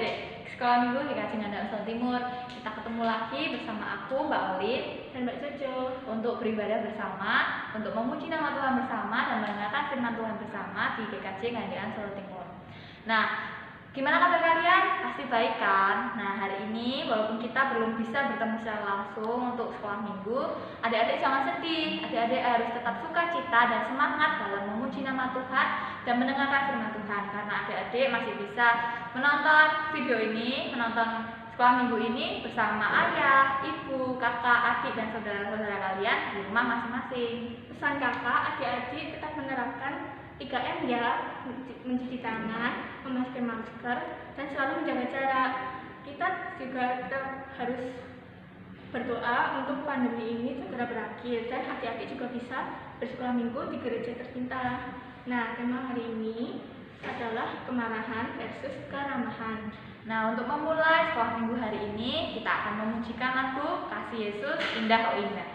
adik-adik sekolah minggu GKJ Ngandang Solo Timur. Kita ketemu lagi bersama aku, Mbak Olin dan Mbak Jojo, untuk beribadah bersama, untuk memuji nama Tuhan bersama dan mendengarkan firman Tuhan bersama di GKJ Ngandang Solo Timur. Nah, gimana kabar kalian? Pasti baik kan? Nah, hari ini walaupun kita belum bisa bertemu secara langsung untuk sekolah minggu, adik-adik jangan sedih. Adik-adik harus tetap sukacita dan semangat dalam memuji nama Tuhan dan mendengarkan firman Tuhan, karena adik-adik masih bisa menonton video ini, menonton sekolah minggu ini bersama ayah, ibu, kakak, adik, dan saudara-saudara kalian di rumah masing-masing. pesan kakak, adik-adik tetap menerapkan 3M ya, mencuci tangan, memakai masker, dan selalu menjaga jarak. Kita juga tetap harus berdoa untuk pandemi ini segera berakhir, dan adik-adik juga bisa bersekolah minggu di gereja tercinta. Nah, tema hari ini adalah kemarahan versus keramahan. Nah, untuk memulai sekolah minggu hari ini, kita akan memujikan lagu Kasih Yesus Indah Oh Indah.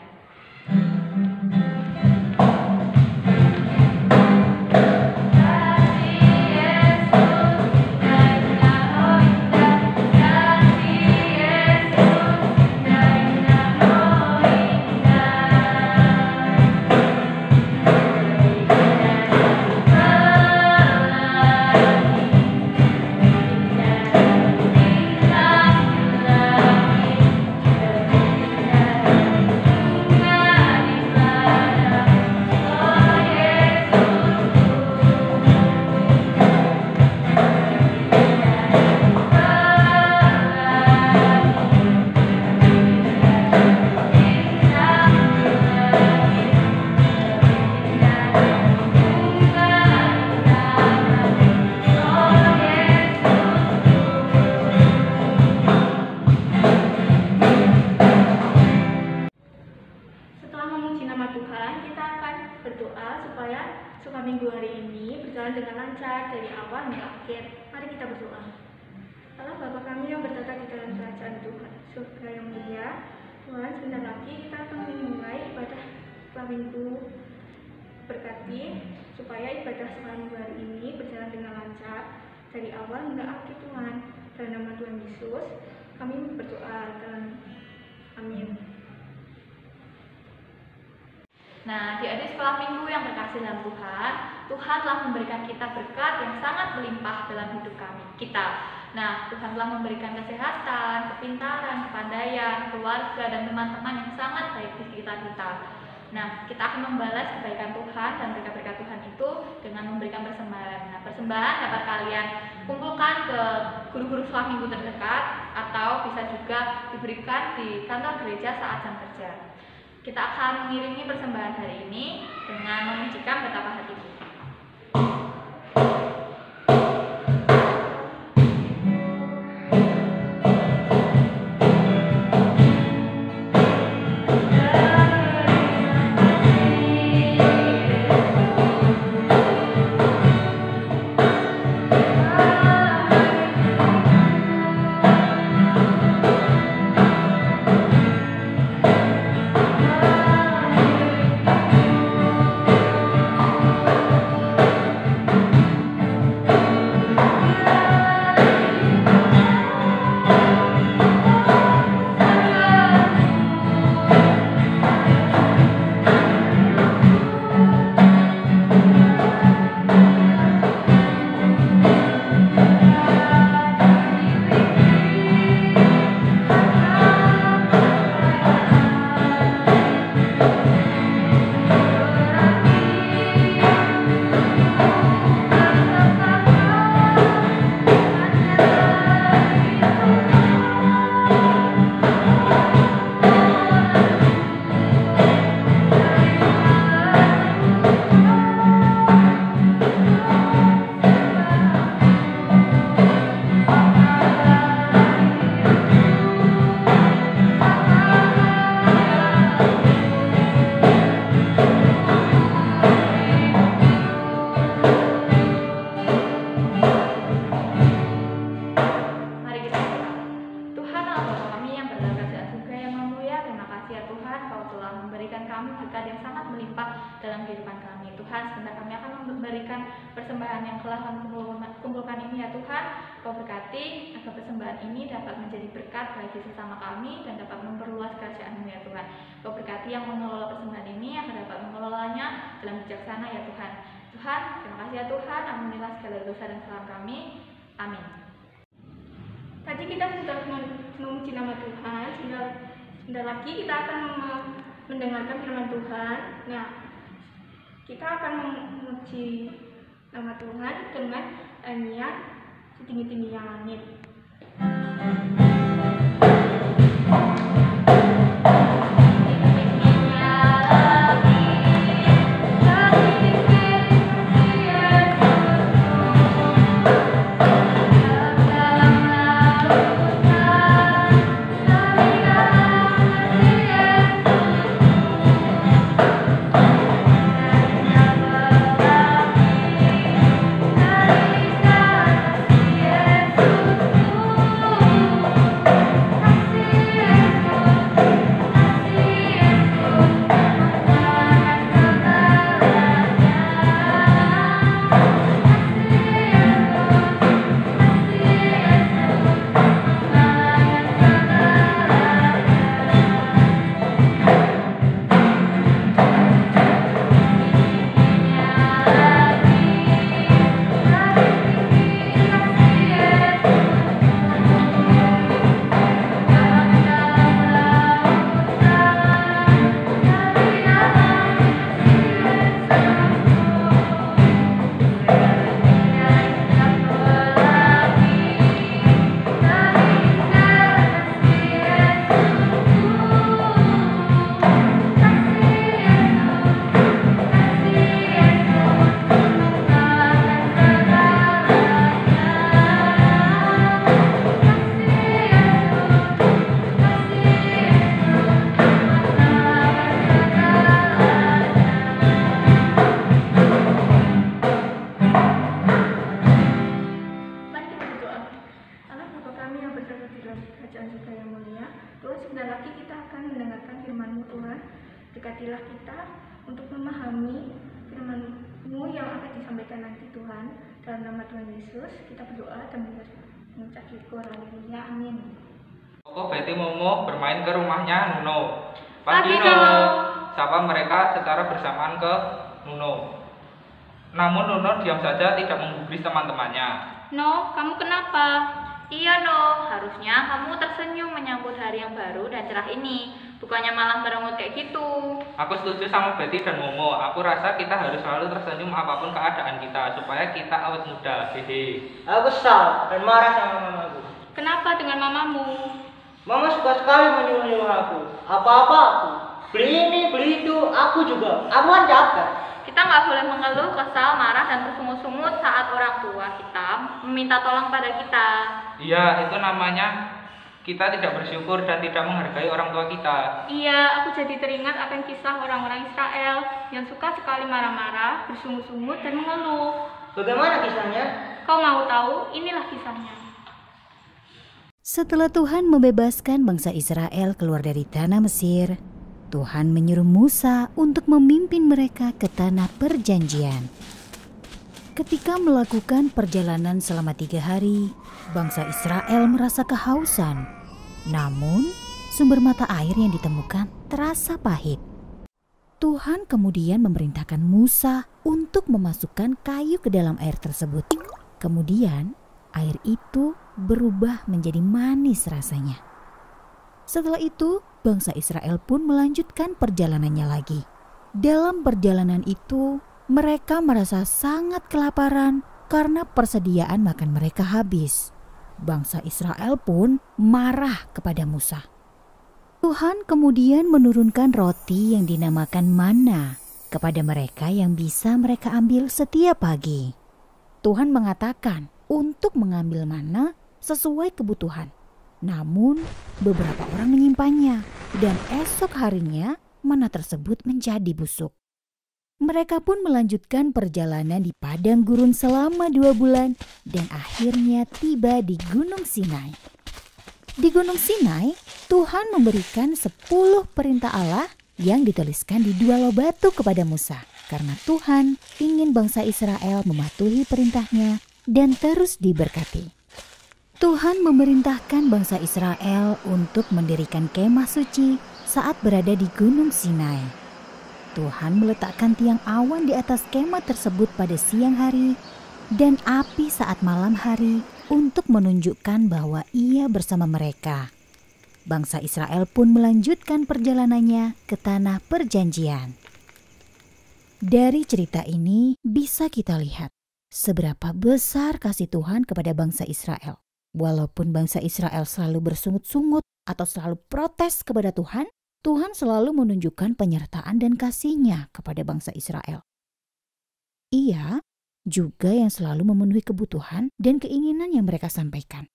Berdoa supaya sekolah minggu hari ini berjalan dengan lancar dari awal hingga akhir. Mari kita berdoa. Allah Bapa kami yang bertata di dalam kerajaan Tuhan surga yang mulia, Tuhan, sebentar lagi kita akan memulai ibadah sekolah minggu. Berkati supaya ibadah sekolah minggu hari ini berjalan dengan lancar dari awal hingga akhir, Tuhan. Dalam nama Tuhan Yesus kami berdoa, dan amin. Nah, di adik sekolah minggu yang berkasih dalam Tuhan, Tuhan telah memberikan kita berkat yang sangat melimpah dalam hidup kita. Nah, Tuhan telah memberikan kesehatan, kepintaran, kepandaian, keluarga, dan teman-teman yang sangat baik di sekitar kita. Nah, kita akan membalas kebaikan Tuhan dan berkat-berkat Tuhan itu dengan memberikan persembahan. Nah, persembahan dapat kalian kumpulkan ke guru-guru sekolah minggu terdekat, atau bisa juga diberikan di kantor gereja saat jam kerja. Kita akan mengiringi persembahan hari ini dengan memujikan betapa hatiku. memberikan persembahan yang telah kami kumpulkan ini ya Tuhan. Kau berkati agar persembahan ini dapat menjadi berkat bagi sesama kami dan dapat memperluas kerajaan-Mu ya Tuhan. Kau berkati yang mengelola persembahan ini agar dapat mengelolanya dalam bijaksana ya Tuhan. Tuhan, terima kasih ya Tuhan, ampunilah segala dosa dan kesalahan kami. Amin. Tadi kita sudah memuji nama Tuhan, sebentar lagi kita akan mendengarkan firman Tuhan. Nah, kita akan memuji nama Tuhan dengan nyanyian Setinggi-tinggi yang langit. Berkatilah kita untuk memahami firman-Mu yang akan disampaikan nanti Tuhan. Dalam nama Tuhan Yesus kita berdoa dan mengucap syukur. Haleluya. Amin. Koko Betty Momo bermain ke rumahnya Nuno. Pagi, Nuno. Nuno. Sapa mereka secara bersamaan ke Nuno. Namun Nuno diam saja tidak menggubris teman-temannya. No, kamu kenapa? Iya No, harusnya kamu tersenyum menyambut hari yang baru dan cerah ini. Bukannya malah merengut kayak gitu. Aku setuju sama Betty dan Momo. Aku rasa kita harus selalu tersenyum apapun keadaan kita supaya kita awet muda. Hehe. Aku kesal dan marah sama mamaku. Kenapa dengan mamamu? Mama suka sekali menyuruh aku. Apa-apa aku. Beli ini, beli itu. Aku juga. Aku kan capek. Kita nggak boleh mengeluh, kesal, marah, dan bersungut-sungut saat orang tua kita meminta tolong pada kita. Iya, itu namanya kita tidak bersyukur dan tidak menghargai orang tua kita. Iya, aku jadi teringat akan kisah orang-orang Israel yang suka sekali marah-marah, bersungut-sungut, dan mengeluh. Bagaimana kisahnya? Kau mau tahu? Inilah kisahnya. Setelah Tuhan membebaskan bangsa Israel keluar dari tanah Mesir, Tuhan menyuruh Musa untuk memimpin mereka ke tanah perjanjian. Ketika melakukan perjalanan selama 3 hari, bangsa Israel merasa kehausan. Namun, sumber mata air yang ditemukan terasa pahit. Tuhan kemudian memerintahkan Musa untuk memasukkan kayu ke dalam air tersebut. Kemudian, air itu berubah menjadi manis rasanya. Setelah itu, bangsa Israel pun melanjutkan perjalanannya lagi. Dalam perjalanan itu, mereka merasa sangat kelaparan karena persediaan makan mereka habis. Bangsa Israel pun marah kepada Musa. Tuhan kemudian menurunkan roti yang dinamakan mana kepada mereka yang bisa mereka ambil setiap pagi. Tuhan mengatakan untuk mengambil mana sesuai kebutuhan. Namun beberapa orang menyimpannya dan esok harinya mana tersebut menjadi busuk. Mereka pun melanjutkan perjalanan di padang gurun selama 2 bulan dan akhirnya tiba di Gunung Sinai. Di Gunung Sinai, Tuhan memberikan 10 perintah Allah yang dituliskan di 2 loh batu kepada Musa. karena Tuhan ingin bangsa Israel mematuhi perintahnya dan terus diberkati. Tuhan memerintahkan bangsa Israel untuk mendirikan kemah suci saat berada di Gunung Sinai. Tuhan meletakkan tiang awan di atas kemah tersebut pada siang hari dan api saat malam hari untuk menunjukkan bahwa Ia bersama mereka. Bangsa Israel pun melanjutkan perjalanannya ke tanah perjanjian. Dari cerita ini bisa kita lihat seberapa besar kasih Tuhan kepada bangsa Israel. Walaupun bangsa Israel selalu bersungut-sungut atau selalu protes kepada Tuhan, Tuhan selalu menunjukkan penyertaan dan kasih-Nya kepada bangsa Israel. Ia juga yang selalu memenuhi kebutuhan dan keinginan yang mereka sampaikan.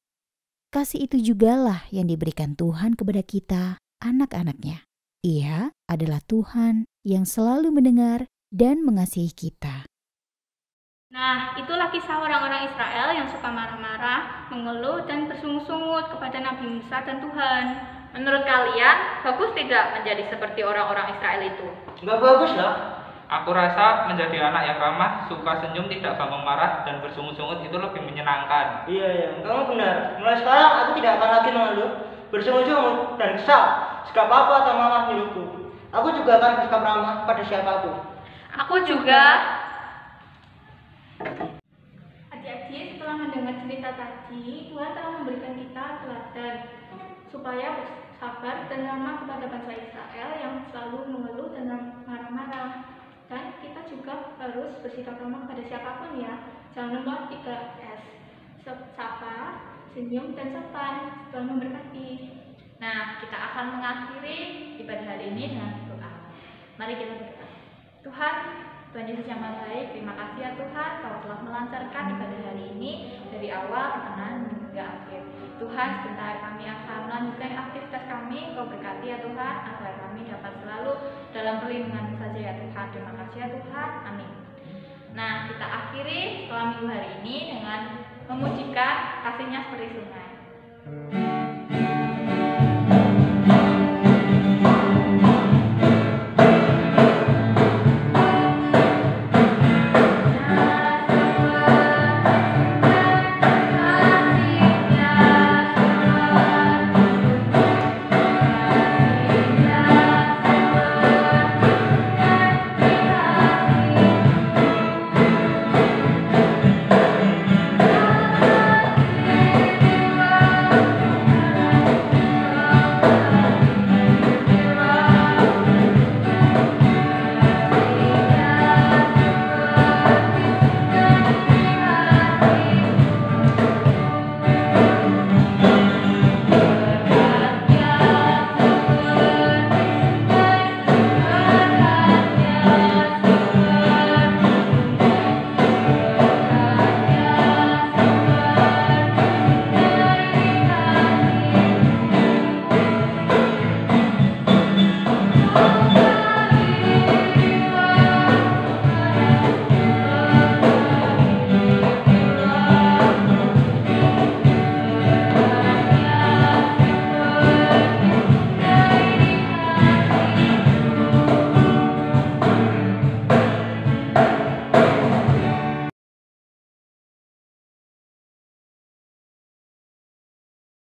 Kasih itu jugalah yang diberikan Tuhan kepada kita, anak-anak-Nya. Ia adalah Tuhan yang selalu mendengar dan mengasihi kita. Nah, itulah kisah orang-orang Israel yang suka marah-marah, mengeluh, dan bersungut-sungut kepada Nabi Musa dan Tuhan. Menurut kalian, bagus tidak menjadi seperti orang-orang Israel itu? Nggak bagus lah. Aku rasa menjadi anak yang ramah, suka senyum, tidak gampang marah, dan bersungut-sungut itu lebih menyenangkan. Iya, kamu benar. Mulai sekarang aku tidak akan lagi mengeluh, bersungut-sungut, dan kesal. Sikap papa atau mama nyuruhku. Aku juga akan bersikap ramah pada siapapun. Aku juga. Adik-adik, setelah mendengar cerita tadi, Tuhan telah memberikan kita teladan supaya bersabar dan ramah kepada bangsa Israel yang selalu mengeluh dan marah-marah. Dan kita juga harus bersikap ramah pada siapapun ya. Jangan lupa 3S. Sapa, senyum, dan sopan. Tuhan memberkati. Nah, kita akan mengakhiri ibadah hari ini dengan doa. Mari kita berdoa. Tuhan Yesus yang Maha Baik, terima kasih ya Tuhan, Kau telah melancarkan ibadah hari ini dari awal, tengah, hingga akhir. Tuhan, sebentar kami akan melanjutkan aktivitas kami, Kau berkati ya Tuhan, agar kami dapat selalu dalam perlindungan saja ya Tuhan. Terima kasih ya Tuhan, amin. Nah, kita akhiri setelah minggu hari ini dengan memujikan kasih-Nya seperti sungai.